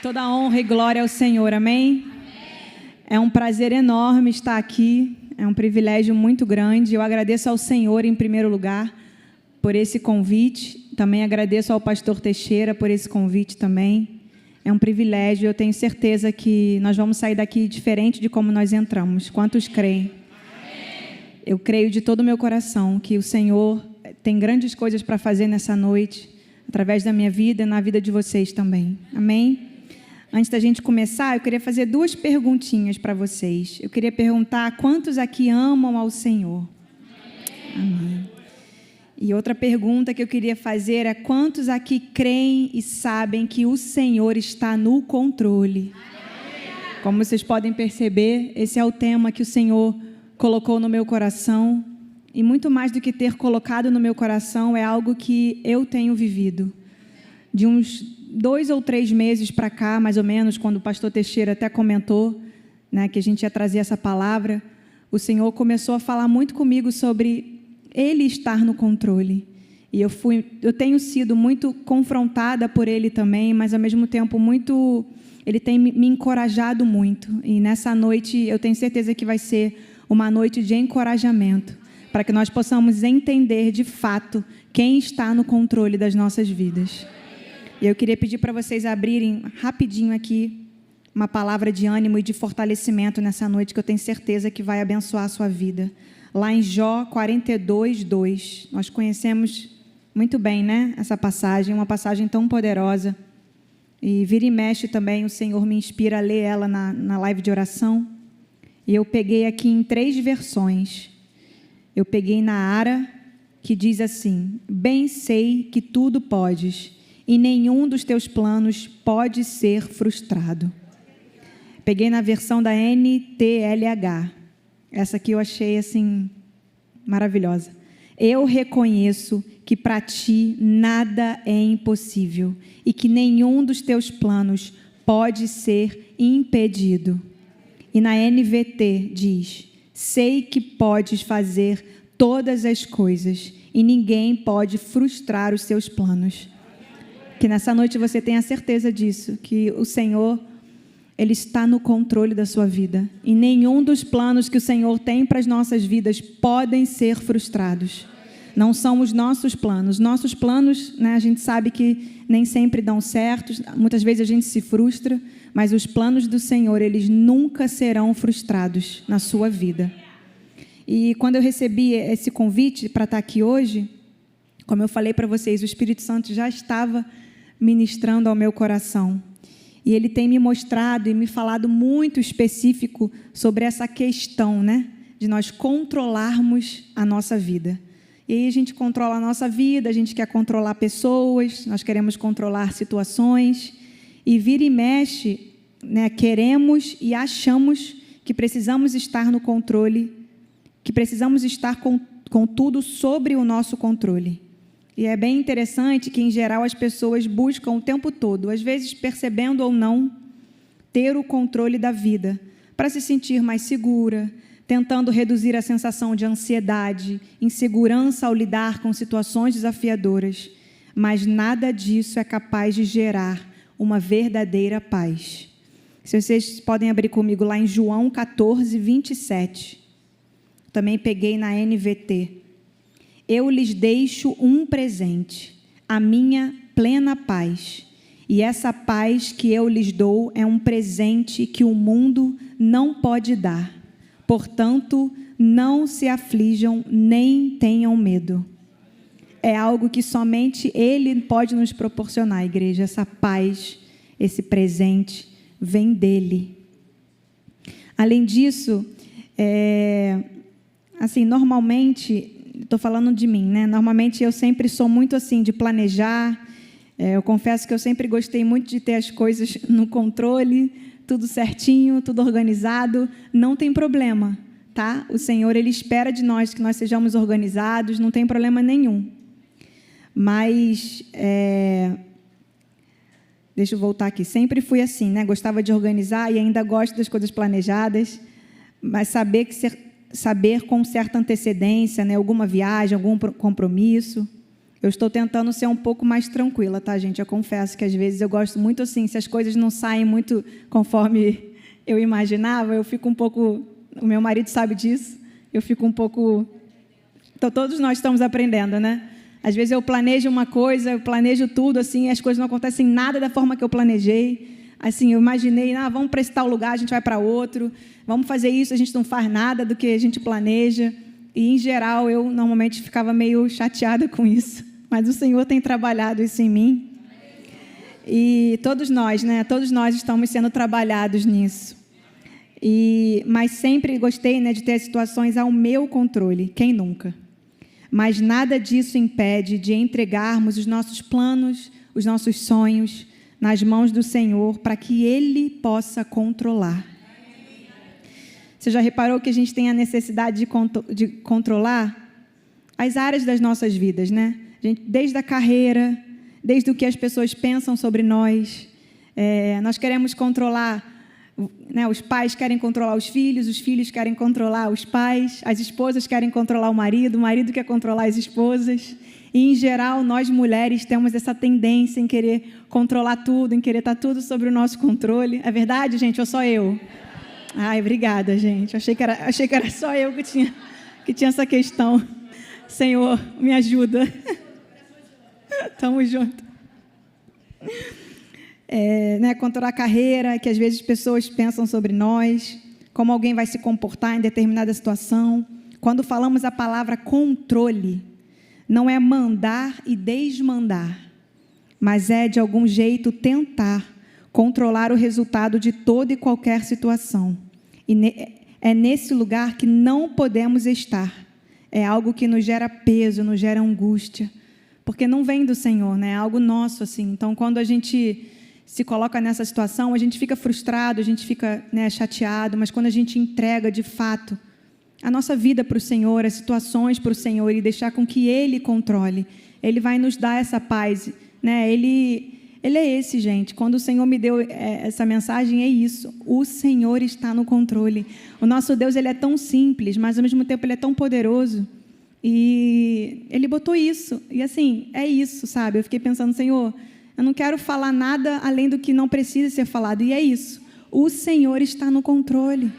Toda honra e glória ao Senhor, amém? É um prazer enorme estar aqui, é um privilégio muito grande. Eu agradeço ao Senhor, em primeiro lugar, por esse convite. Também agradeço ao pastor Teixeira por esse convite também. É um privilégio, eu tenho certeza que nós vamos sair daqui diferente de como nós entramos. Quantos creem? Eu creio de todo o meu coração que o Senhor tem grandes coisas para fazer nessa noite, através da minha vida e na vida de vocês também. Amém? Antes da gente começar, eu queria fazer 2 perguntinhas para vocês. Eu queria perguntar quantos aqui amam ao Senhor? Amém. E outra pergunta que eu queria fazer é quantos aqui creem e sabem que o Senhor está no controle? Como vocês podem perceber, esse é o tema que o Senhor colocou no meu coração. E muito mais do que ter colocado no meu coração, é algo que eu tenho vivido. De uns 2 ou 3 meses para cá, mais ou menos, quando o pastor Teixeira até comentou, né, que a gente ia trazer essa palavra, o Senhor começou a falar muito comigo sobre Ele estar no controle. E eu tenho sido muito confrontada por Ele também, mas ao mesmo tempo Ele tem me encorajado muito. E nessa noite eu tenho certeza que vai ser uma noite de encorajamento, para que nós possamos entender de fato quem está no controle das nossas vidas. E eu queria pedir para vocês abrirem rapidinho aqui uma palavra de ânimo e de fortalecimento nessa noite, que eu tenho certeza que vai abençoar a sua vida. Lá em Jó 42, 2. Nós conhecemos muito bem, né, essa passagem, uma passagem tão poderosa. E vira e mexe também, o Senhor me inspira a ler ela na live de oração. E eu peguei aqui em 3 versões. Eu peguei na Ara, que diz assim: bem sei que tudo podes, e nenhum dos teus planos pode ser frustrado. Peguei na versão da NTLH. Essa aqui eu achei assim maravilhosa. Eu reconheço que para ti nada é impossível e que nenhum dos teus planos pode ser impedido. E na NVT diz: sei que podes fazer todas as coisas e ninguém pode frustrar os seus planos. Que nessa noite você tenha certeza disso, que o Senhor, Ele está no controle da sua vida. E nenhum dos planos que o Senhor tem para as nossas vidas podem ser frustrados. Não são os nossos planos. Nossos planos, né, a gente sabe que nem sempre dão certo, muitas vezes a gente se frustra, mas os planos do Senhor, eles nunca serão frustrados na sua vida. E quando eu recebi esse convite para estar aqui hoje, como eu falei para vocês, o Espírito Santo já estava ministrando ao meu coração. E Ele tem me mostrado e me falado muito específico sobre essa questão, né, de nós controlarmos a nossa vida. E aí a gente controla a nossa vida, a gente quer controlar pessoas, nós queremos controlar situações, e vira e mexe, né, queremos e achamos que precisamos estar no controle, que precisamos estar com tudo sobre o nosso controle. E é bem interessante que, em geral, as pessoas buscam o tempo todo, às vezes percebendo ou não, ter o controle da vida, para se sentir mais segura, tentando reduzir a sensação de ansiedade, insegurança ao lidar com situações desafiadoras. Mas nada disso é capaz de gerar uma verdadeira paz. Se vocês podem abrir comigo lá em João 14, 27. Também peguei na NVT. Eu lhes deixo um presente, a minha plena paz. E essa paz que eu lhes dou é um presente que o mundo não pode dar. Portanto, não se aflijam nem tenham medo. É algo que somente Ele pode nos proporcionar, igreja. Essa paz, esse presente, vem dEle. Além disso, assim, normalmente, estou falando de mim, né? Normalmente eu sempre sou muito assim, de planejar. Eu confesso que eu sempre gostei muito de ter as coisas no controle, tudo certinho, tudo organizado. Não tem problema, tá? O Senhor, Ele espera de nós que nós sejamos organizados, não tem problema nenhum. Mas, deixa eu voltar aqui. Sempre fui assim, né? Gostava de organizar e ainda gosto das coisas planejadas, mas saber com certa antecedência, né? Alguma viagem, algum compromisso. Eu estou tentando ser um pouco mais tranquila, tá, gente? Eu confesso que às vezes eu gosto muito assim, se as coisas não saem muito conforme eu imaginava, eu fico um pouco... O meu marido sabe disso. Eu fico um pouco... Então, todos nós estamos aprendendo, né? Às vezes eu planejo uma coisa, eu planejo tudo, assim, as coisas não acontecem nada da forma que eu planejei. Assim, eu imaginei, vamos para esse tal lugar, a gente vai para outro, vamos fazer isso, a gente não faz nada do que a gente planeja. E, em geral, eu normalmente ficava meio chateada com isso. Mas o Senhor tem trabalhado isso em mim. E todos nós, né? Todos nós estamos sendo trabalhados nisso. Mas sempre gostei, né, de ter situações ao meu controle. Quem nunca? Mas nada disso impede de entregarmos os nossos planos, os nossos sonhos nas mãos do Senhor para que Ele possa controlar. Você já reparou que a gente tem a necessidade de controlar as áreas das nossas vidas, né? Desde a carreira, desde o que as pessoas pensam sobre nós. Nós queremos controlar, né? Os pais querem controlar os filhos querem controlar os pais, as esposas querem controlar o marido quer controlar as esposas. E, em geral, nós mulheres temos essa tendência em querer controlar tudo, em querer estar tudo sobre o nosso controle. É verdade, gente? Ou só eu? Ai, obrigada, gente. Achei que era só eu que tinha essa questão. Senhor, me ajuda. Tamo junto. Né, controlar a carreira, que às vezes pessoas pensam sobre nós, como alguém vai se comportar em determinada situação. Quando falamos a palavra controle, não é mandar e desmandar, mas é, de algum jeito, tentar controlar o resultado de toda e qualquer situação. E é nesse lugar que não podemos estar. É algo que nos gera peso, nos gera angústia, porque não vem do Senhor, né? É algo nosso, assim. Então, quando a gente se coloca nessa situação, a gente fica frustrado, a gente fica, né, chateado, mas quando a gente entrega, de fato, a nossa vida para o Senhor, as situações para o Senhor e deixar com que Ele controle, Ele vai nos dar essa paz, né? Ele é esse, gente. Quando o Senhor me deu essa mensagem, é isso. O Senhor está no controle. O nosso Deus, Ele é tão simples, mas ao mesmo tempo Ele é tão poderoso. E Ele botou isso. E assim, é isso, sabe? Eu fiquei pensando, Senhor, eu não quero falar nada além do que não precisa ser falado. E é isso. O Senhor está no controle.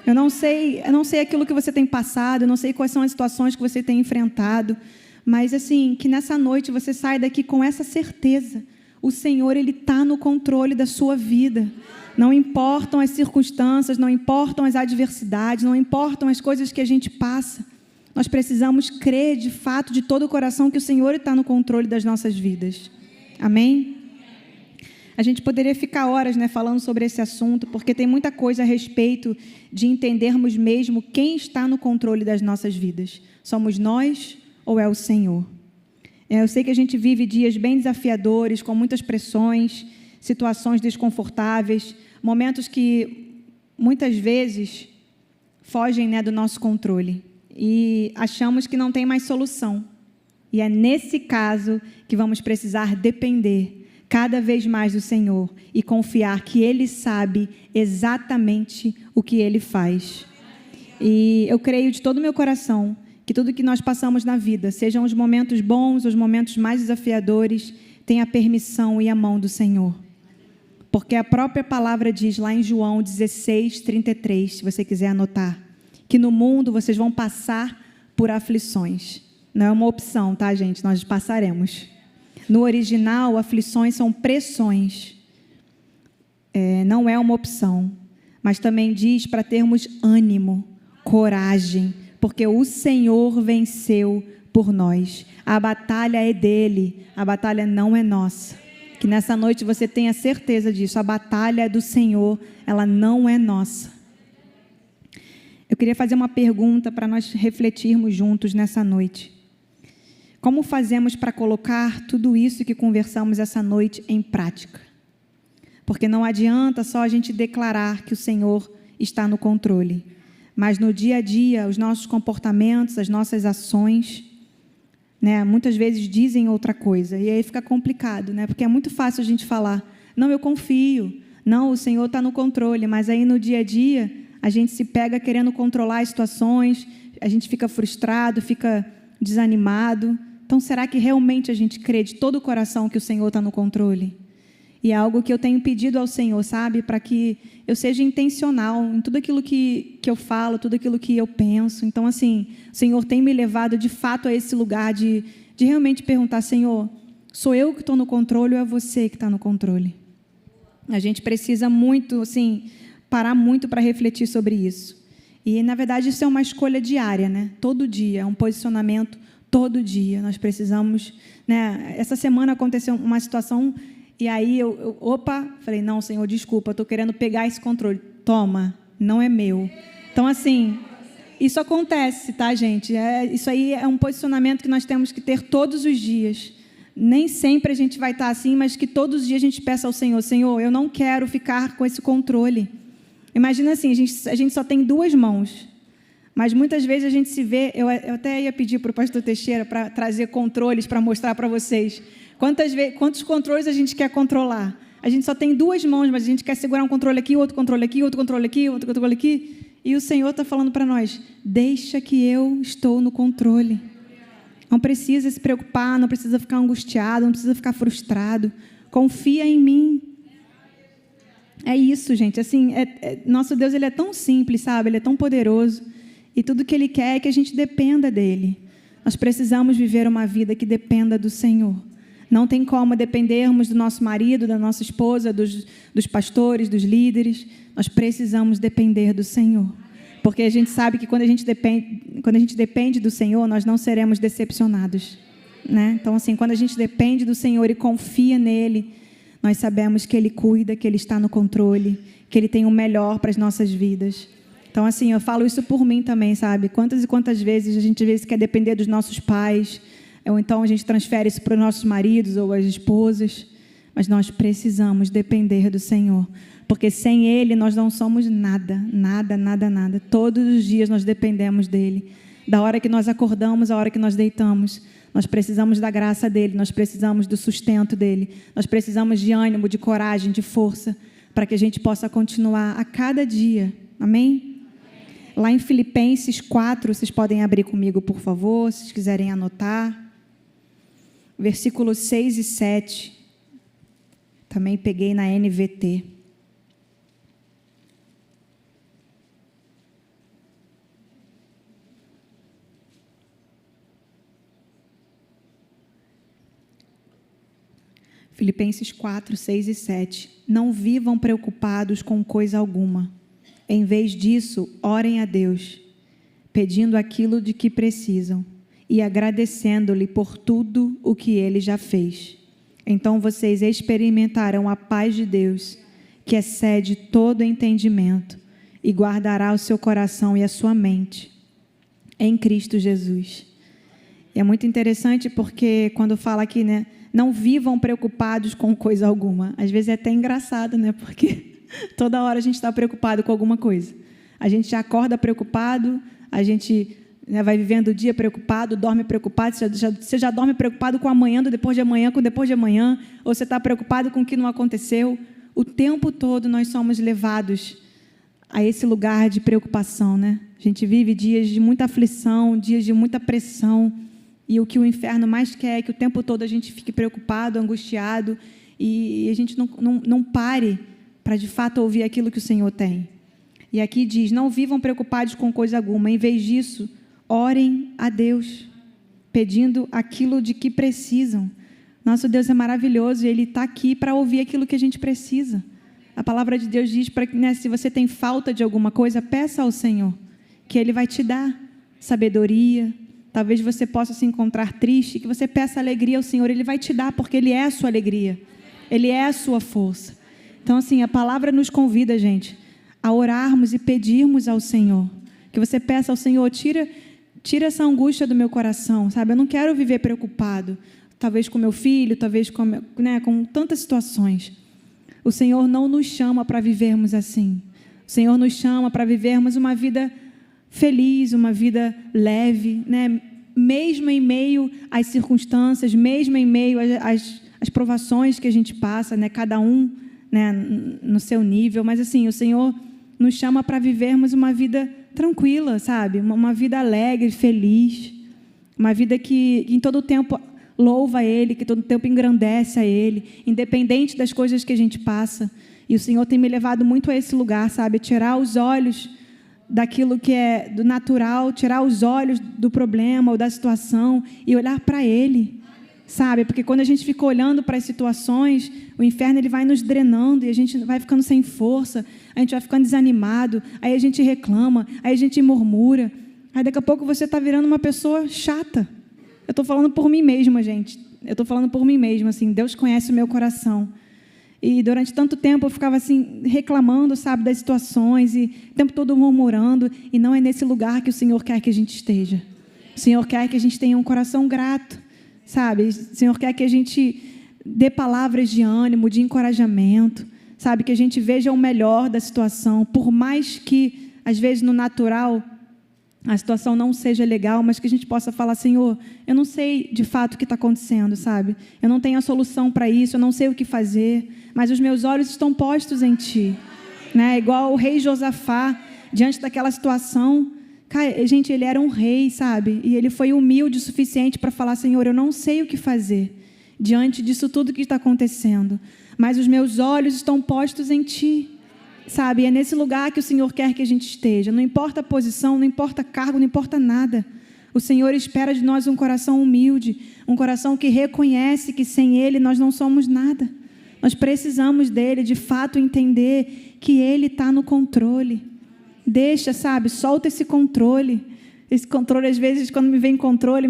Eu não sei aquilo que você tem passado, eu não sei quais são as situações que você tem enfrentado, mas assim, que nessa noite você saia daqui com essa certeza. O Senhor, Ele está no controle da sua vida. Não importam as circunstâncias, não importam as adversidades, não importam as coisas que a gente passa. Nós precisamos crer de fato, de todo o coração, que o Senhor está no controle das nossas vidas. Amém? A gente poderia ficar horas, né, falando sobre esse assunto, porque tem muita coisa a respeito de entendermos mesmo quem está no controle das nossas vidas. Somos nós ou é o Senhor? Eu sei que a gente vive dias bem desafiadores, com muitas pressões, situações desconfortáveis, momentos que muitas vezes fogem, né, do nosso controle e achamos que não tem mais solução. E é nesse caso que vamos precisar depender cada vez mais do Senhor e confiar que Ele sabe exatamente o que Ele faz. E eu creio de todo o meu coração que tudo que nós passamos na vida, sejam os momentos bons, os momentos mais desafiadores, tem a permissão e a mão do Senhor. Porque a própria palavra diz lá em João 16:33, se você quiser anotar, que no mundo vocês vão passar por aflições. Não é uma opção, tá, gente? Nós passaremos. No original, aflições são pressões. Não é uma opção. Mas também diz para termos ânimo, coragem, porque o Senhor venceu por nós. A batalha é dele, a batalha não é nossa. Que nessa noite você tenha certeza disso. A batalha é do Senhor, ela não é nossa. Eu queria fazer uma pergunta para nós refletirmos juntos nessa noite. Como fazemos para colocar tudo isso que conversamos essa noite em prática? Porque não adianta só a gente declarar que o Senhor está no controle, mas no dia a dia, os nossos comportamentos, as nossas ações, né, muitas vezes dizem outra coisa, e aí fica complicado, né, porque é muito fácil a gente falar, não, eu confio, não, o Senhor está no controle, mas aí no dia a dia, a gente se pega querendo controlar as situações, a gente fica frustrado, fica desanimado, Então, será que realmente a gente crê de todo o coração que o Senhor está no controle? E é algo que eu tenho pedido ao Senhor, sabe? Para que eu seja intencional em tudo aquilo que eu falo, tudo aquilo que eu penso. Então, assim, o Senhor tem me levado de fato a esse lugar de realmente perguntar: Senhor, sou eu que estou no controle ou é você que está no controle? A gente precisa muito, assim, parar muito para refletir sobre isso. E, na verdade, isso é uma escolha diária, né? Todo dia, é um posicionamento todo dia. Nós precisamos, né? Essa semana aconteceu uma situação e aí falei: não, Senhor, desculpa, eu estou querendo pegar esse controle. Toma, não é meu. Então, assim, isso acontece, tá, gente? Isso aí é um posicionamento que nós temos que ter todos os dias. Nem sempre a gente vai estar assim, mas que todos os dias a gente peça ao Senhor: Senhor, eu não quero ficar com esse controle. Imagina assim, a gente só tem duas mãos, mas muitas vezes a gente se vê... Eu até ia pedir para o pastor Teixeira para trazer controles para mostrar para vocês. Quantos controles a gente quer controlar? A gente só tem duas mãos, mas a gente quer segurar um controle aqui, outro controle aqui, outro controle aqui, outro controle aqui. E o Senhor está falando para nós: deixa que eu estou no controle. Não precisa se preocupar, não precisa ficar angustiado, não precisa ficar frustrado. Confia em mim. É isso, gente. Assim, nosso Deus, ele é tão simples, sabe? Ele é tão poderoso. E tudo que Ele quer é que a gente dependa dEle. Nós precisamos viver uma vida que dependa do Senhor. Não tem como dependermos do nosso marido, da nossa esposa, dos pastores, dos líderes. Nós precisamos depender do Senhor. Porque a gente sabe que quando a gente depende do Senhor, nós não seremos decepcionados, né? Então, assim, quando a gente depende do Senhor e confia nele, nós sabemos que Ele cuida, que Ele está no controle, que Ele tem o melhor para as nossas vidas. Então, assim, eu falo isso por mim também, sabe? Quantas e quantas vezes a gente quer depender dos nossos pais, ou então a gente transfere isso para os nossos maridos ou as esposas, mas nós precisamos depender do Senhor, porque sem Ele nós não somos nada, nada, nada, nada. Todos os dias nós dependemos dEle. Da hora que nós acordamos, à hora que nós deitamos, nós precisamos da graça dEle, nós precisamos do sustento dEle, nós precisamos de ânimo, de coragem, de força, para que a gente possa continuar a cada dia. Amém? Lá em Filipenses 4, vocês podem abrir comigo, por favor, se vocês quiserem anotar. Versículos 6 e 7. Também peguei na NVT. Filipenses 4, 6 e 7. Não vivam preocupados com coisa alguma. Em vez disso, orem a Deus, pedindo aquilo de que precisam e agradecendo-lhe por tudo o que Ele já fez. Então vocês experimentarão a paz de Deus, que excede todo entendimento, e guardará o seu coração e a sua mente em Cristo Jesus. E é muito interessante porque quando fala aqui, né, não vivam preocupados com coisa alguma. Às vezes é até engraçado, né, porque toda hora a gente está preocupado com alguma coisa. A gente já acorda preocupado, a gente, né, vai vivendo o dia preocupado, dorme preocupado. Você já dorme preocupado com amanhã, do depois de amanhã, com depois de amanhã, ou você está preocupado com o que não aconteceu. O tempo todo nós somos levados a esse lugar de preocupação, né? A gente vive dias de muita aflição, dias de muita pressão, e o que o inferno mais quer é que o tempo todo a gente fique preocupado, angustiado, e a gente não pare para de fato ouvir aquilo que o Senhor tem. E aqui diz: não vivam preocupados com coisa alguma, em vez disso, orem a Deus, pedindo aquilo de que precisam. Nosso Deus é maravilhoso e Ele está aqui para ouvir aquilo que a gente precisa. A palavra de Deus diz para que, né, se você tem falta de alguma coisa, peça ao Senhor, que Ele vai te dar sabedoria. Talvez você possa se encontrar triste, que você peça alegria ao Senhor, Ele vai te dar, porque Ele é a sua alegria, Ele é a sua força. Então, assim, a palavra nos convida, gente, a orarmos e pedirmos ao Senhor, que você peça ao Senhor: tira essa angústia do meu coração, sabe? Eu não quero viver preocupado, talvez com meu filho, talvez com tantas situações. O Senhor não nos chama para vivermos assim. O Senhor nos chama para vivermos uma vida feliz, uma vida leve, né? Mesmo em meio às circunstâncias, mesmo em meio às provações que a gente passa, né? Cada um, né, no seu nível, mas assim, o Senhor nos chama para vivermos uma vida tranquila, sabe? Uma vida alegre, feliz. Uma vida que em todo tempo louva a Ele, que todo tempo engrandece a Ele, independente das coisas que a gente passa. E o Senhor tem me levado muito a esse lugar, sabe? Tirar os olhos daquilo que é do natural, tirar os olhos do problema ou da situação e olhar para Ele, sabe? Porque quando a gente fica olhando para as situações, o inferno ele vai nos drenando e a gente vai ficando sem força, a gente vai ficando desanimado, aí a gente reclama, aí a gente murmura, aí daqui a pouco você está virando uma pessoa chata. Eu estou falando por mim mesma, gente. Eu estou falando por mim mesma, assim, Deus conhece o meu coração. E durante tanto tempo eu ficava assim, reclamando, sabe, das situações, e o tempo todo murmurando, e não é nesse lugar que o Senhor quer que a gente esteja. O Senhor quer que a gente tenha um coração grato, sabe? O Senhor quer que a gente dê palavras de ânimo, de encorajamento, sabe? Que a gente veja o melhor da situação, por mais que, às vezes, no natural, a situação não seja legal, mas que a gente possa falar, Senhor, eu não sei de fato o que está acontecendo, sabe? Eu não tenho a solução para isso, eu não sei o que fazer, mas os meus olhos estão postos em Ti, né? Igual o rei Josafá, diante daquela situação, cara, gente, ele era um rei, sabe? E ele foi humilde o suficiente para falar, Senhor, eu não sei o que fazer diante disso tudo que está acontecendo, mas os meus olhos estão postos em Ti. Sabe, é nesse lugar que o Senhor quer que a gente esteja. Não importa a posição, não importa cargo, não importa nada. O Senhor espera de nós um coração humilde, um coração que reconhece que sem Ele nós não somos nada. Nós precisamos dEle, de fato, entender que Ele está no controle. Deixa, sabe, solta esse controle. Esse controle, às vezes, quando me vem controle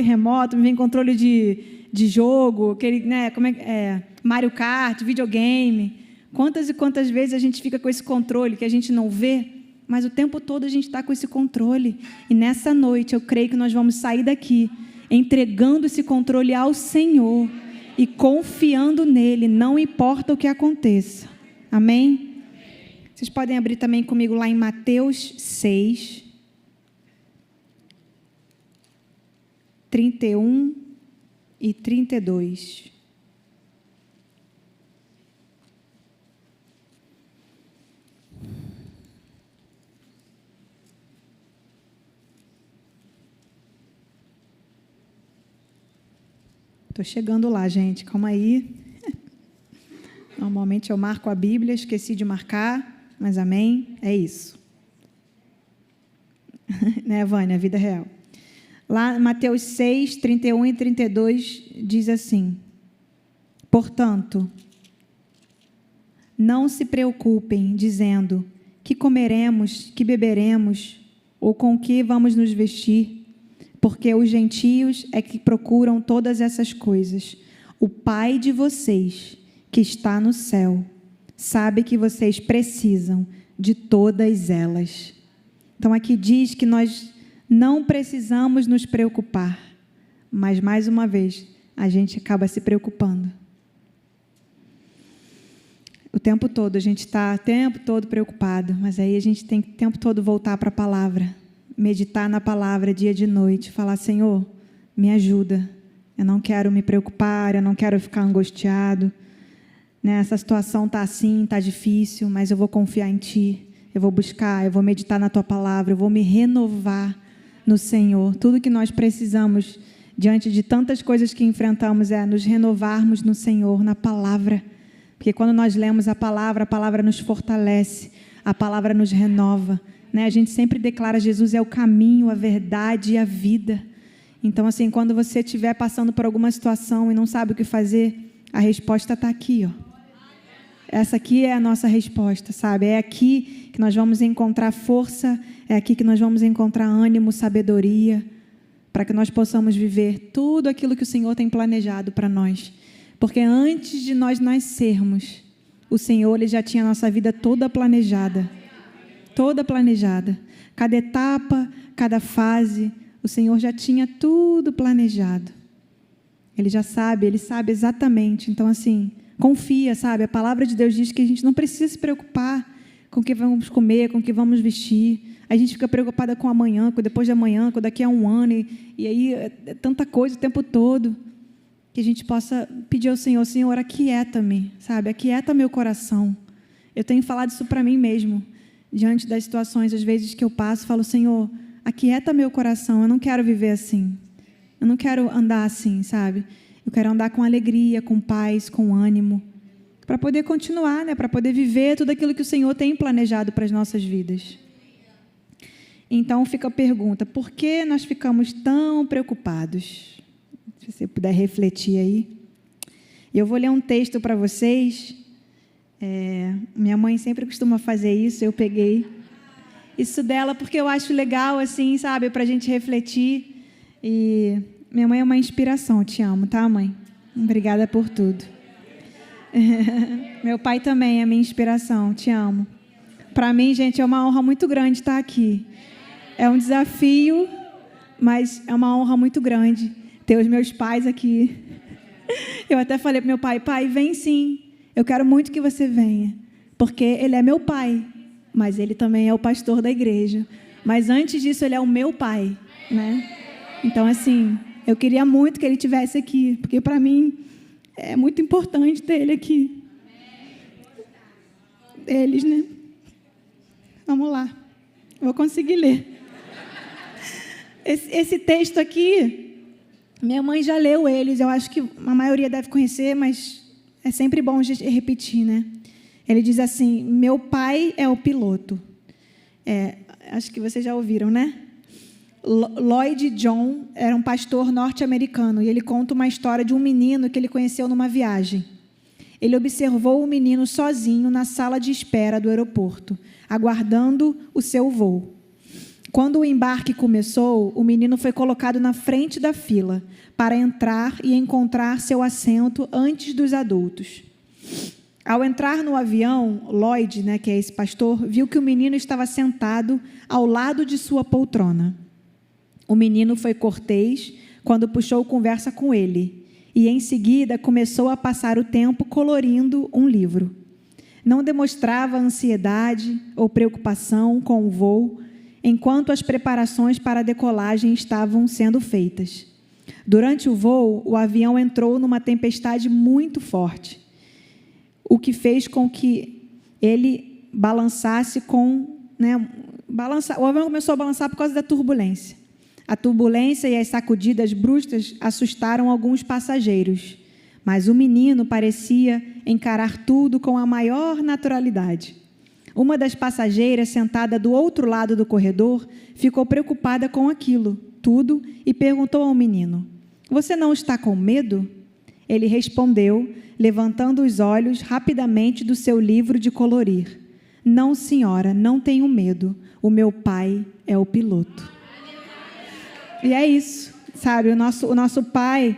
remoto, me vem controle de jogo, aquele, né, Mario Kart, videogame. Quantas e quantas vezes a gente fica com esse controle que a gente não vê, mas o tempo todo a gente está com esse controle. E nessa noite eu creio que nós vamos sair daqui entregando esse controle ao Senhor e confiando nele, não importa o que aconteça. Amém? Vocês podem abrir também comigo lá em Mateus 6, 31 e 32. Estou chegando lá, gente, calma aí. Normalmente eu marco a Bíblia, esqueci de marcar, mas amém, é isso. Né, Vânia, a vida real. Lá, Mateus 6, 31 e 32, diz assim: portanto, não se preocupem, dizendo, que comeremos, que beberemos, ou com que vamos nos vestir, porque os gentios é que procuram todas essas coisas. O Pai de vocês, que está no céu, sabe que vocês precisam de todas elas. Então, aqui diz que nós não precisamos nos preocupar, mas, mais uma vez, a gente acaba se preocupando. O tempo todo, a gente está o tempo todo preocupado, mas aí a gente tem que o tempo todo voltar para a palavra, meditar na palavra dia e noite, falar, Senhor, me ajuda, eu não quero me preocupar, eu não quero ficar angustiado, né? Essa situação está assim, está difícil, mas eu vou confiar em Ti, eu vou buscar, eu vou meditar na Tua palavra, eu vou me renovar no Senhor. Tudo que nós precisamos, diante de tantas coisas que enfrentamos, é nos renovarmos no Senhor, na palavra, porque quando nós lemos a palavra nos fortalece, a palavra nos renova, né? A gente sempre declara Jesus é o caminho, a verdade e a vida. Então, assim, quando você estiver passando por alguma situação e não sabe o que fazer, a resposta está aqui, ó. Essa aqui é a nossa resposta, sabe? É aqui que nós vamos encontrar força, é aqui que nós vamos encontrar ânimo, sabedoria, para que nós possamos viver tudo aquilo que o Senhor tem planejado para nós. Porque antes de nós nascermos, o Senhor ele já tinha a nossa vida toda planejada. Toda planejada. Cada etapa, cada fase, o Senhor já tinha tudo planejado. Ele já sabe, Ele sabe exatamente. Então, assim, confia, sabe? A palavra de Deus diz que a gente não precisa se preocupar com o que vamos comer, com o que vamos vestir. A gente fica preocupada com amanhã, com depois de amanhã, com daqui a um ano. E aí é tanta coisa o tempo todo. Que a gente possa pedir ao Senhor, Senhor, aquieta-me, sabe? Aquieta meu coração. Eu tenho falado isso para mim mesmo. Diante das situações, às vezes, que eu passo, falo, Senhor, aquieta meu coração, eu não quero viver assim. Eu não quero andar assim, sabe? Eu quero andar com alegria, com paz, com ânimo, para poder continuar, né? Para poder viver tudo aquilo que o Senhor tem planejado para as nossas vidas. Então fica a pergunta, por que nós ficamos tão preocupados? Se você puder refletir aí. Eu vou ler um texto para vocês. Minha mãe sempre costuma fazer isso, eu peguei isso dela porque eu acho legal, assim, sabe, para a gente refletir. E minha mãe é uma inspiração, te amo, tá, mãe? Obrigada por tudo. Meu pai também é minha inspiração, te amo. Para mim, gente, é uma honra muito grande estar aqui. É um desafio, mas é uma honra muito grande ter os meus pais aqui. Eu até falei para meu pai, pai, vem sim, eu quero muito que você venha, porque ele é meu pai, mas ele também é o pastor da igreja. Mas antes disso, ele é o meu pai, né? Então, assim, eu queria muito que ele estivesse aqui, porque para mim é muito importante ter ele aqui. Eles, né? Vamos lá, vou conseguir ler. Esse texto aqui, minha mãe já leu eles, eu acho que a maioria deve conhecer, mas é sempre bom a gente repetir, né? Ele diz assim, meu pai é o piloto. Acho que vocês já ouviram, né? Lloyd John era um pastor norte-americano e ele conta uma história de um menino que ele conheceu numa viagem. Ele observou o menino sozinho na sala de espera do aeroporto, aguardando o seu voo. Quando o embarque começou, o menino foi colocado na frente da fila para entrar e encontrar seu assento antes dos adultos. Ao entrar no avião, Lloyd, né, que é esse pastor, viu que o menino estava sentado ao lado de sua poltrona. O menino foi cortês quando puxou conversa com ele e, em seguida, começou a passar o tempo colorindo um livro. Não demonstrava ansiedade ou preocupação com o voo, enquanto as preparações para a decolagem estavam sendo feitas. Durante o voo, o avião entrou numa tempestade muito forte, o que fez com que ele balançasse o avião começou a balançar por causa da turbulência. A turbulência e as sacudidas bruscas assustaram alguns passageiros, mas o menino parecia encarar tudo com a maior naturalidade. Uma das passageiras, sentada do outro lado do corredor, ficou preocupada com aquilo tudo e perguntou ao menino, você não está com medo? Ele respondeu, levantando os olhos rapidamente do seu livro de colorir. Não, senhora, não tenho medo. O meu pai é o piloto. E é isso, sabe? O nosso pai,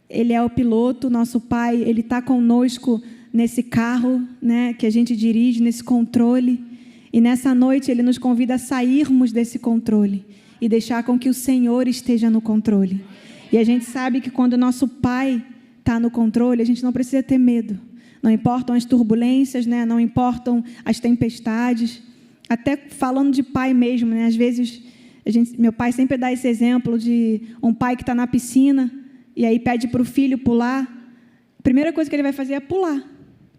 ele é o piloto. O nosso pai, ele está conosco nesse carro, né, que a gente dirige, nesse controle. E nessa noite ele nos convida a sairmos desse controle e deixar com que o Senhor esteja no controle. E a gente sabe que quando o nosso pai está no controle, a gente não precisa ter medo. Não importam as turbulências, né? Não importam as tempestades. Até falando de pai mesmo, né? Às vezes, meu pai sempre dá esse exemplo de um pai que está na piscina e aí pede para o filho pular. A primeira coisa que ele vai fazer é pular.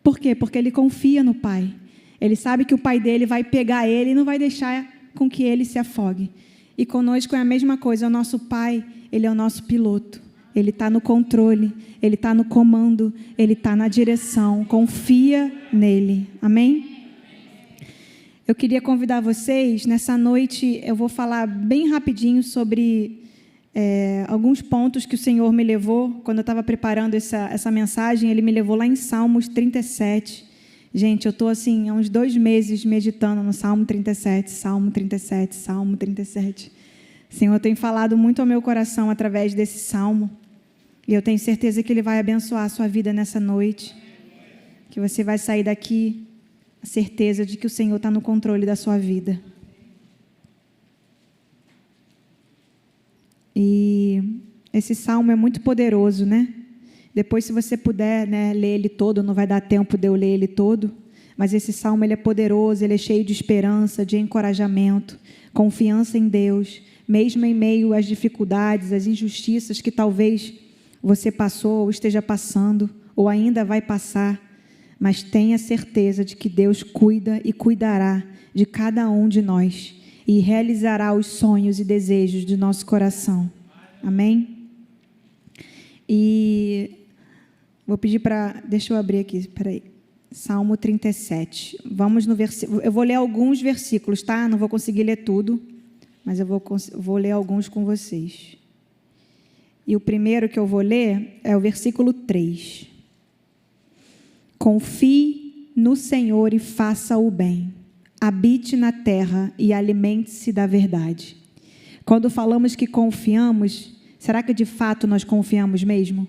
Por quê? Porque ele confia no pai. Ele sabe que o pai dele vai pegar ele e não vai deixar com que ele se afogue. E conosco é a mesma coisa. O nosso pai, ele é o nosso piloto. Ele está no controle, ele está no comando, ele está na direção. Confia nele. Amém? Eu queria convidar vocês, nessa noite, eu vou falar bem rapidinho sobre alguns pontos que o Senhor me levou. Quando eu estava preparando essa mensagem, Ele me levou lá em Salmos 37. Gente, eu estou assim, há uns 2 meses meditando no Salmo 37, Salmo 37, Salmo 37. O Senhor tem falado muito ao meu coração através desse Salmo. E eu tenho certeza que Ele vai abençoar a sua vida nessa noite. Que você vai sair daqui a certeza de que o Senhor está no controle da sua vida. E esse salmo é muito poderoso, né? Depois, se você puder, né, ler ele todo, não vai dar tempo de eu ler ele todo, mas esse salmo ele é poderoso, ele é cheio de esperança, de encorajamento, confiança em Deus, mesmo em meio às dificuldades, às injustiças que talvez você passou ou esteja passando, ou ainda vai passar, mas tenha certeza de que Deus cuida e cuidará de cada um de nós e realizará os sonhos e desejos do nosso coração. Amém? E vou pedir para... Deixa eu abrir aqui, espera aí. Salmo 37. Vamos no versículo... Eu vou ler alguns versículos, tá? Não vou conseguir ler tudo, mas eu vou ler alguns com vocês. E o primeiro que eu vou ler é o versículo 3. Confie no Senhor e faça o bem. Habite na terra e alimente-se da verdade. Quando falamos que confiamos, será que de fato nós confiamos mesmo?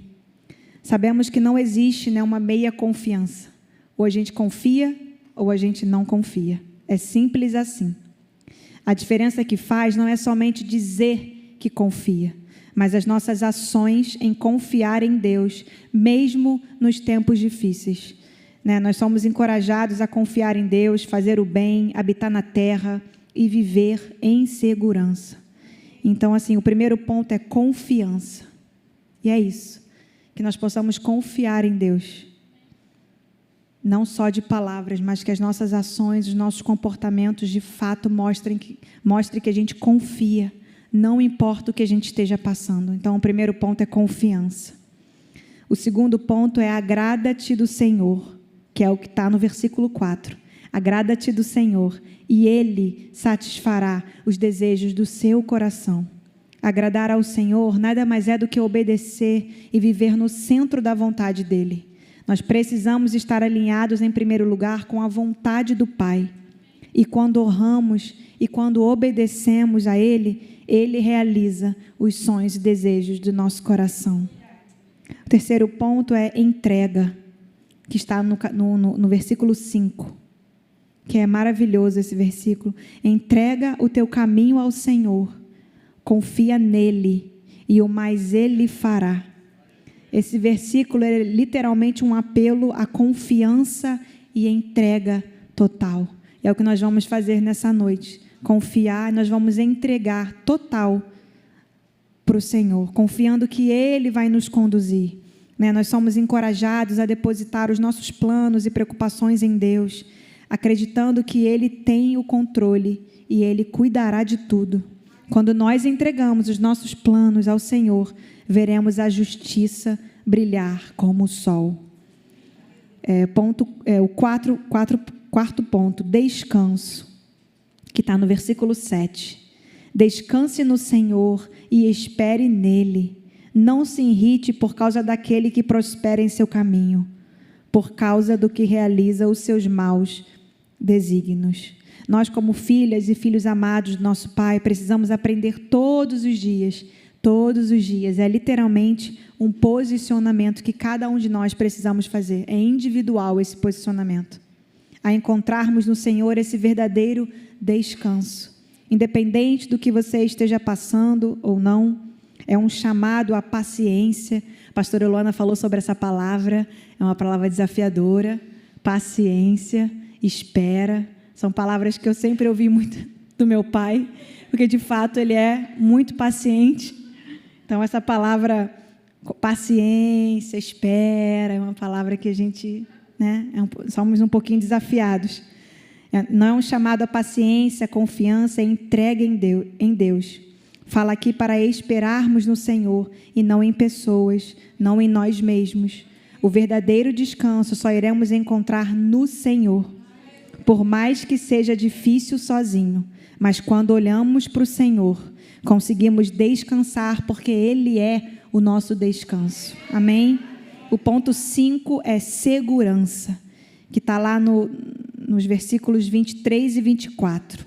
Sabemos que não existe, né, uma meia confiança. Ou a gente confia ou a gente não confia. É simples assim. A diferença que faz não é somente dizer que confia, mas as nossas ações em confiar em Deus, mesmo nos tempos difíceis. Né? Nós somos encorajados a confiar em Deus, fazer o bem, habitar na terra e viver em segurança. Então, assim, o primeiro ponto é confiança. E é isso, que nós possamos confiar em Deus. Não só de palavras, mas que as nossas ações, os nossos comportamentos, de fato, mostrem que a gente confia, não importa o que a gente esteja passando. Então, o primeiro ponto é confiança. O segundo ponto é agrada-te do Senhor, que é o que está no versículo 4. Agrada-te do Senhor, e Ele satisfará os desejos do seu coração. Agradar ao Senhor nada mais é do que obedecer e viver no centro da vontade dEle. Nós precisamos estar alinhados, em primeiro lugar, com a vontade do Pai. E quando honramos e quando obedecemos a Ele, Ele realiza os sonhos e desejos do nosso coração. O terceiro ponto é entrega, que está no versículo 5, que é maravilhoso esse versículo. Entrega o teu caminho ao Senhor, confia nele e o mais Ele fará. Esse versículo é literalmente um apelo à confiança e entrega total. É o que nós vamos fazer nessa noite. Confiar, nós vamos entregar total para o Senhor, confiando que Ele vai nos conduzir. Né? Nós somos encorajados a depositar os nossos planos e preocupações em Deus, acreditando que Ele tem o controle e Ele cuidará de tudo. Quando nós entregamos os nossos planos ao Senhor, veremos a justiça brilhar como o sol. Quarto ponto, descanso, que está no versículo 7. Descanse no Senhor e espere nele. Não se irrite por causa daquele que prospera em seu caminho, por causa do que realiza os seus maus desígnios. Nós, como filhas e filhos amados do nosso Pai, precisamos aprender todos os dias. É literalmente um posicionamento que cada um de nós precisamos fazer. É individual esse posicionamento. A encontrarmos no Senhor esse verdadeiro descanso. Independente do que você esteja passando ou não, é um chamado à paciência. A pastora Luana falou sobre essa palavra, é uma palavra desafiadora. Paciência, espera, são palavras que eu sempre ouvi muito do meu pai, porque de fato ele é muito paciente. Então essa palavra paciência, espera, é uma palavra que a gente, né, somos um pouquinho desafiados. Não é um chamado à paciência, confiança e entrega em Deus. Fala aqui para esperarmos no Senhor e não em pessoas, não em nós mesmos. O verdadeiro descanso só iremos encontrar no Senhor. Por mais que seja difícil sozinho, mas quando olhamos para o Senhor, conseguimos descansar, porque Ele é o nosso descanso. Amém? O ponto 5 é segurança, que está lá nos versículos 23 e 24.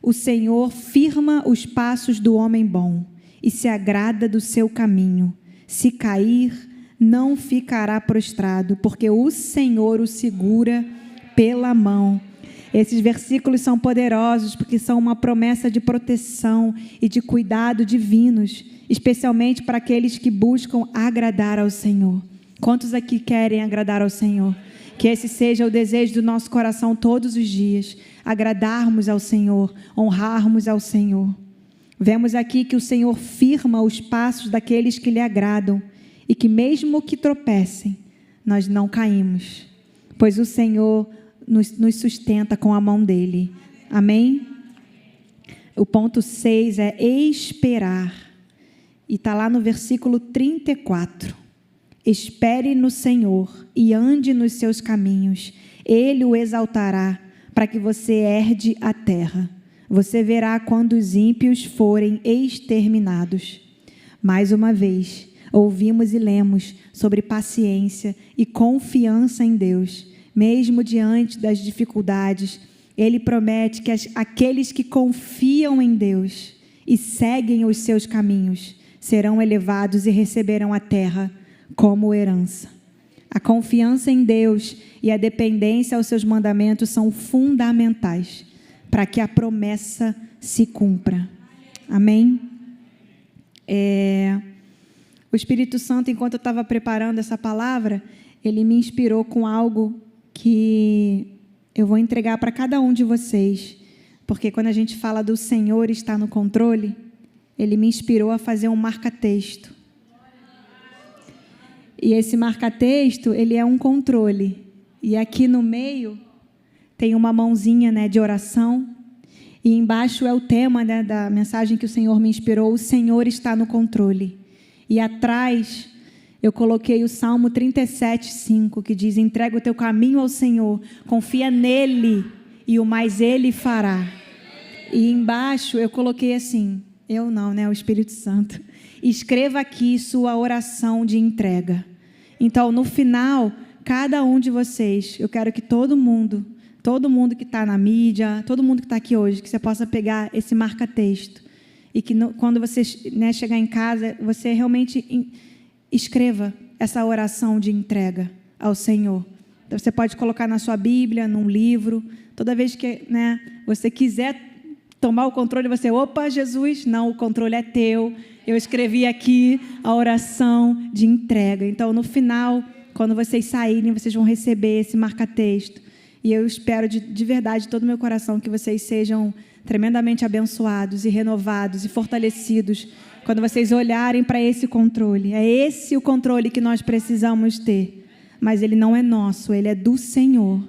O Senhor firma os passos do homem bom e se agrada do seu caminho. Se cair, não ficará prostrado, porque o Senhor o segura pela mão. Esses versículos são poderosos porque são uma promessa de proteção e de cuidado divinos, especialmente para aqueles que buscam agradar ao Senhor. Quantos aqui querem agradar ao Senhor? Que esse seja o desejo do nosso coração todos os dias, agradarmos ao Senhor, honrarmos ao Senhor. Vemos aqui que o Senhor firma os passos daqueles que lhe agradam e que mesmo que tropecem, nós não caímos, pois o Senhor nos sustenta com a mão dele. Amém? O ponto 6 é esperar, E está lá no versículo 34. Espere no Senhor e ande nos seus caminhos. Ele o exaltará para que você herde a terra. Você verá quando os ímpios forem exterminados. Mais uma vez, ouvimos e lemos sobre paciência e confiança em Deus. Mesmo diante das dificuldades, Ele promete que aqueles que confiam em Deus e seguem os seus caminhos serão elevados e receberão a terra como herança. A confiança em Deus e a dependência aos seus mandamentos são fundamentais para que a promessa se cumpra. Amém? O Espírito Santo, enquanto eu estava preparando essa palavra, ele me inspirou com algo que eu vou entregar para cada um de vocês, porque quando a gente fala do Senhor estar no controle, ele me inspirou a fazer um marca-texto. E esse marca-texto, ele é um controle. E aqui no meio tem uma mãozinha, né, de oração. E embaixo é o tema, né, da mensagem que o Senhor me inspirou: o Senhor está no controle. E atrás eu coloquei o Salmo 37:5, que diz: entrega o teu caminho ao Senhor, confia nele e o mais ele fará. E embaixo eu coloquei assim, eu não, né, o Espírito Santo: escreva aqui sua oração de entrega. Então, no final, cada um de vocês, eu quero que todo mundo que está na mídia, todo mundo que está aqui hoje, que você possa pegar esse marca-texto e que quando você, né, chegar em casa, você realmente escreva essa oração de entrega ao Senhor. Então, você pode colocar na sua Bíblia, num livro. Toda vez que, né, você quiser tomar o controle, você, opa, Jesus, não, o controle é teu. Eu escrevi aqui a oração de entrega. Então, no final, quando vocês saírem, vocês vão receber esse marca-texto. E eu espero de verdade, de todo o meu coração, que vocês sejam tremendamente abençoados e renovados e fortalecidos quando vocês olharem para esse controle. É esse o controle que nós precisamos ter. Mas ele não é nosso, ele é do Senhor.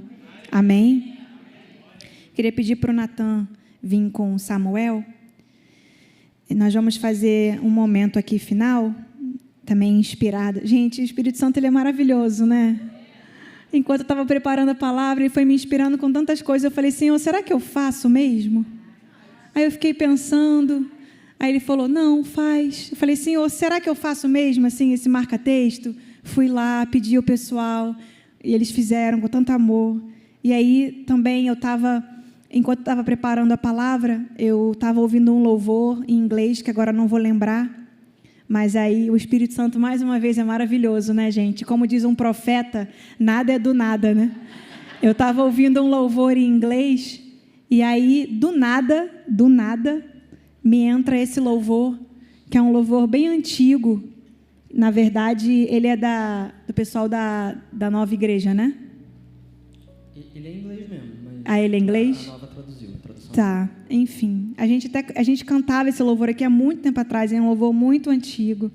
Amém? Queria pedir para o Natan vir com o Samuel. Nós vamos fazer um momento aqui final, também inspirado. Gente, o Espírito Santo, ele é maravilhoso, né? Enquanto eu estava preparando a palavra, ele foi me inspirando com tantas coisas. Eu falei, Senhor, será que eu faço mesmo? Aí eu fiquei pensando. Aí ele falou, não, faz. Eu falei, Senhor, será que eu faço mesmo, assim, esse marca-texto? Fui lá, pedi ao pessoal, e eles fizeram com tanto amor. E aí, também, enquanto eu estava preparando a palavra, eu estava ouvindo um louvor em inglês, que agora não vou lembrar. Mas aí o Espírito Santo, mais uma vez, é maravilhoso, né, gente? Como diz um profeta, nada é do nada, né? Eu estava ouvindo um louvor em inglês, e aí, do nada, me entra esse louvor, que é um louvor bem antigo. Na verdade, ele é do pessoal da Nova Igreja, né? Ele é em inglês mesmo. Mas ele é inglês? A Nova traduziu. Tá, enfim. A gente cantava esse louvor aqui há muito tempo atrás, é um louvor muito antigo.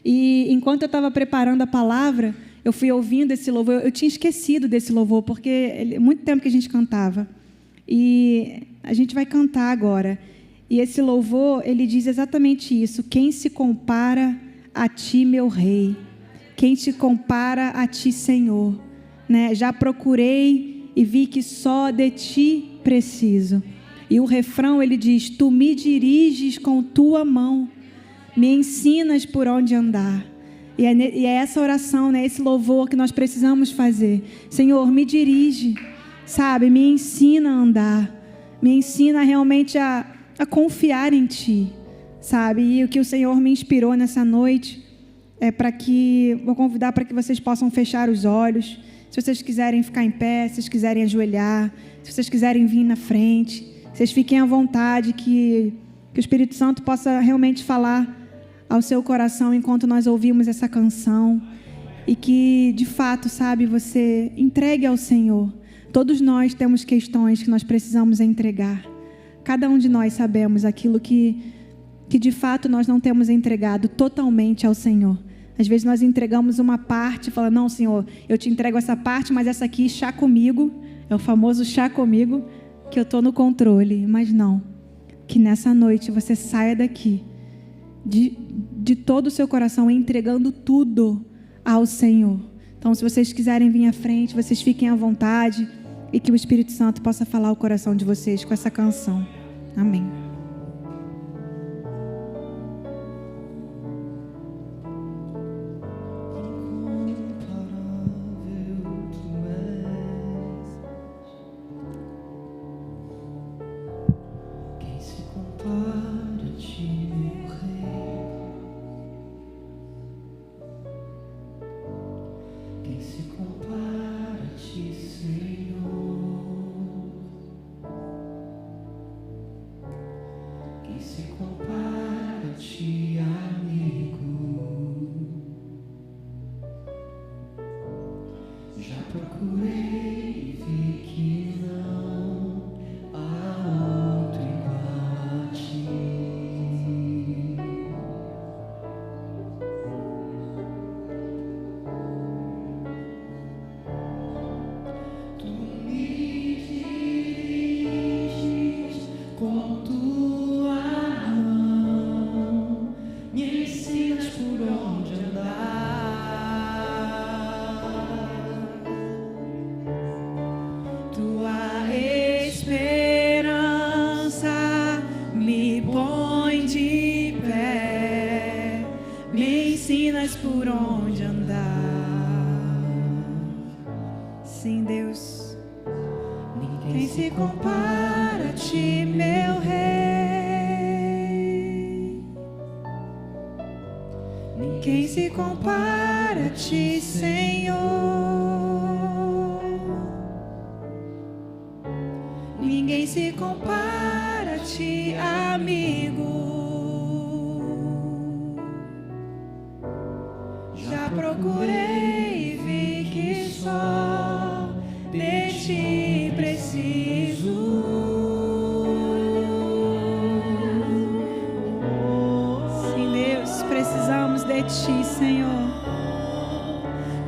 E enquanto eu estava preparando a palavra, eu fui ouvindo esse louvor. Eu tinha esquecido desse louvor, porque muito tempo que a gente cantava. E a gente vai cantar agora. E esse louvor, ele diz exatamente isso: quem se compara a ti, meu rei? Quem te compara a ti, Senhor? Né? Já procurei e vi que só de ti preciso. E o refrão, ele diz: tu me diriges com tua mão, me ensinas por onde andar. E é essa oração, né, esse louvor que nós precisamos fazer. Senhor, me dirige, sabe? Me ensina a andar. Me ensina realmente a confiar em Ti, sabe? E o que o Senhor me inspirou nessa noite vou convidar para que vocês possam fechar os olhos. Se vocês quiserem ficar em pé, se vocês quiserem ajoelhar, se vocês quiserem vir na frente, vocês fiquem à vontade, que o Espírito Santo possa realmente falar ao seu coração enquanto nós ouvimos essa canção. E que, de fato, sabe, você entregue ao Senhor. Todos nós temos questões que nós precisamos entregar. Cada um de nós sabemos aquilo que de fato nós não temos entregado totalmente ao Senhor. Às vezes nós entregamos uma parte, falando, não, Senhor, eu te entrego essa parte, mas essa aqui, chá comigo, é o famoso chá comigo, que eu estou no controle. Mas não, que nessa noite você saia daqui de todo o seu coração, entregando tudo ao Senhor. Então, se vocês quiserem vir à frente, vocês fiquem à vontade e que o Espírito Santo possa falar o coração de vocês com essa canção. Amém. Por onde andar. Sim, Deus. Ninguém se compara a ti, meu Rei. Ninguém se compara a ti, Senhor. Ninguém se compara a ti, amigo. Procurei e vi que só de ti preciso. Sim, Deus, precisamos de ti, Senhor.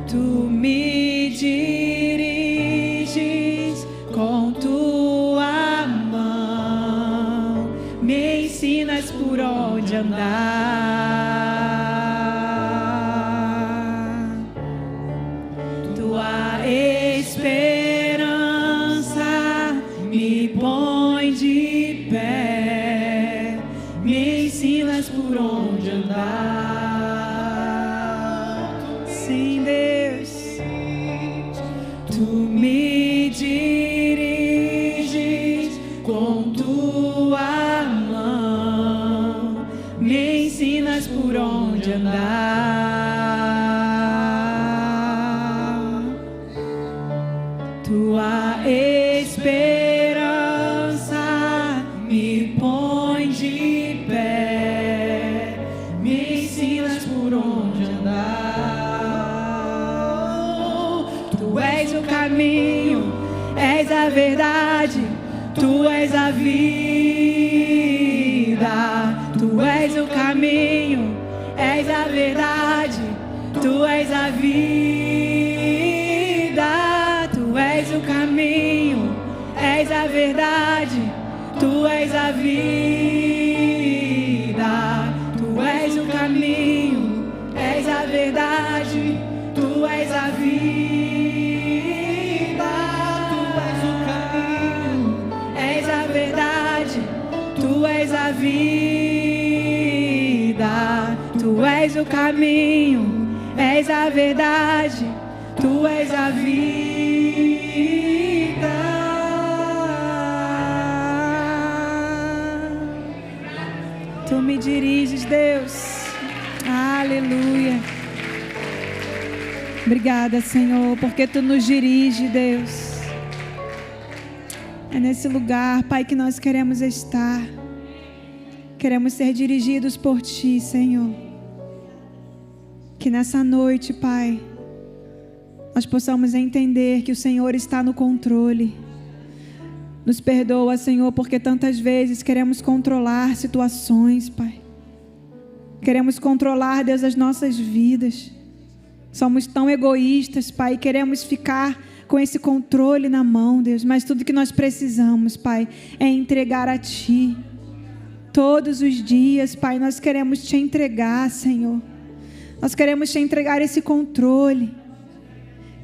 Tu me diriges com tua mão, me ensinas por onde andar. Esperança me põe de pé, me ensinas por onde andar. Sim, Deus, tu me diriges com tua mão, me ensinas por onde andar. Tua esperança me põe de pé, me ensinas por onde andar. Tu és o caminho, és a verdade, tu és a vida. Tu és o caminho, és a verdade, tu és a vida. Tu és o caminho, és a verdade, tu és a vida. Tu és o caminho, és a verdade, tu és a vida. Tu és o caminho, és a verdade, tu és a vida. Tu és o caminho, és a verdade, tu és a vida. Tu me diriges, Deus. Aleluia. Obrigada, Senhor, porque tu nos dirige, Deus. É nesse lugar, Pai, que nós queremos estar. Queremos ser dirigidos por ti, Senhor. Que nessa noite, Pai, nós possamos entender que o Senhor está no controle. Nos perdoa, Senhor, porque tantas vezes queremos controlar situações, Pai. Queremos controlar, Deus, as nossas vidas. Somos tão egoístas, Pai, e queremos ficar com esse controle na mão, Deus. Mas tudo que nós precisamos, Pai, é entregar a Ti. Todos os dias, Pai, nós queremos te entregar, Senhor. Nós queremos te entregar esse controle.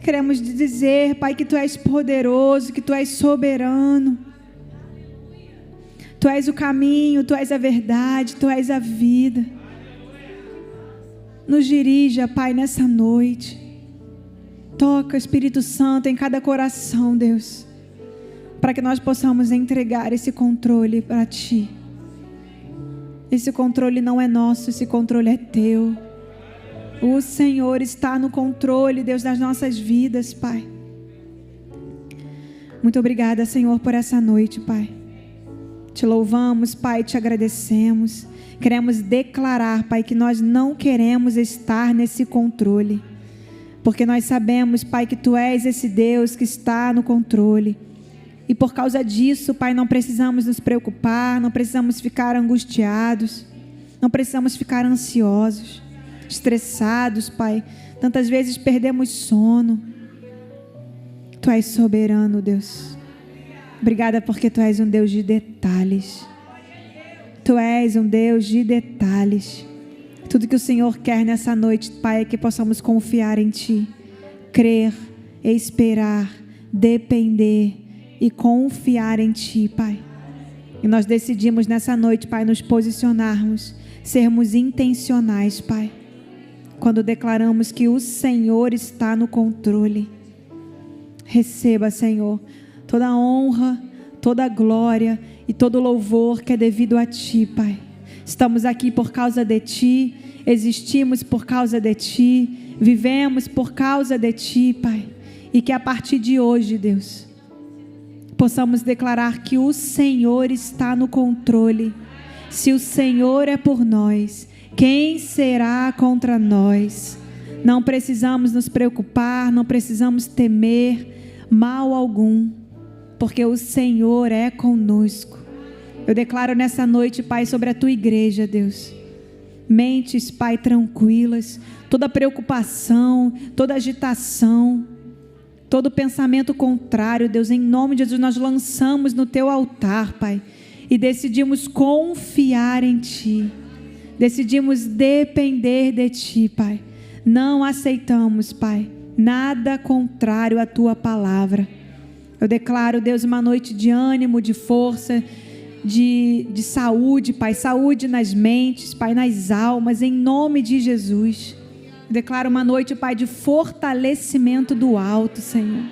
Queremos dizer, Pai, que Tu és poderoso, que Tu és soberano. Tu és o caminho, Tu és a verdade, Tu és a vida. Nos dirija, Pai, nessa noite. Toca, Espírito Santo, em cada coração, Deus, para que nós possamos entregar esse controle para Ti. Esse controle não é nosso, esse controle é Teu. O Senhor está no controle, Deus, das nossas vidas, Pai. Muito obrigada, Senhor, por essa noite, Pai. Te louvamos, Pai, te agradecemos. Queremos declarar, Pai, que nós não queremos estar nesse controle, porque nós sabemos, Pai, que Tu és esse Deus que está no controle. E por causa disso, Pai, não precisamos nos preocupar, não precisamos ficar angustiados, não precisamos ficar ansiosos, estressados, Pai. Tantas vezes perdemos sono. Tu és soberano, Deus. Obrigada porque Tu és um Deus de detalhes. Tu és um Deus de detalhes. Tudo que o Senhor quer nessa noite, Pai, é que possamos confiar em Ti, crer, esperar, depender e confiar em Ti, Pai. E nós decidimos nessa noite, Pai, nos posicionarmos, sermos intencionais, Pai, quando declaramos que o Senhor está no controle. Receba, Senhor, toda a honra, toda a glória e todo o louvor que é devido a Ti, Pai. Estamos aqui por causa de Ti, existimos por causa de Ti, vivemos por causa de Ti, Pai. E que a partir de hoje, Deus, possamos declarar que o Senhor está no controle. Se o Senhor é por nós, quem será contra nós? Não precisamos nos preocupar, não precisamos temer mal algum, porque o Senhor é conosco. Eu declaro nessa noite, Pai, sobre a Tua igreja, Deus, mentes, Pai, tranquilas, toda preocupação, toda agitação, todo pensamento contrário, Deus, em nome de Jesus, nós lançamos no Teu altar, Pai, e decidimos confiar em Ti, decidimos depender de Ti, Pai. Não aceitamos, Pai, nada contrário à Tua palavra. Eu declaro, Deus, uma noite de ânimo, de força, de saúde, Pai, saúde nas mentes, Pai, nas almas, em nome de Jesus. Eu declaro uma noite, Pai, de fortalecimento do alto, Senhor,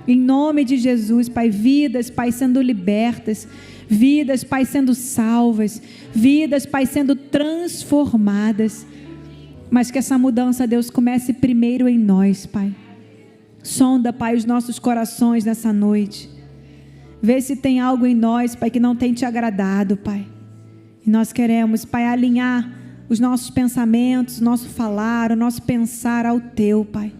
em nome de Jesus, Pai. Vidas, Pai, sendo libertas, vidas, Pai, sendo salvas, vidas, Pai, sendo transformadas, mas que essa mudança, Deus, comece primeiro em nós, Pai. Sonda, Pai, os nossos corações nessa noite. Vê se tem algo em nós, Pai, que não tem Te agradado, Pai. E nós queremos, Pai, alinhar os nossos pensamentos, o nosso falar, o nosso pensar ao Teu, Pai.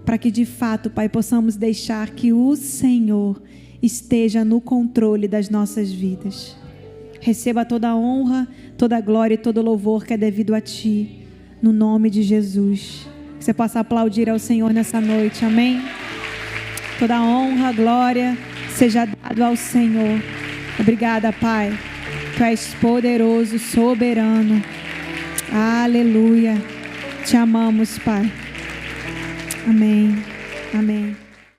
Para que de fato, Pai, possamos deixar que o Senhor esteja no controle das nossas vidas. Receba toda a honra, toda a glória e todo o louvor que é devido a Ti, no nome de Jesus. Que você possa aplaudir ao Senhor nessa noite, amém? Toda a honra, glória seja dado ao Senhor. Obrigada, Pai. Tu és poderoso, soberano. Aleluia. Te amamos, Pai. Amém. Amém.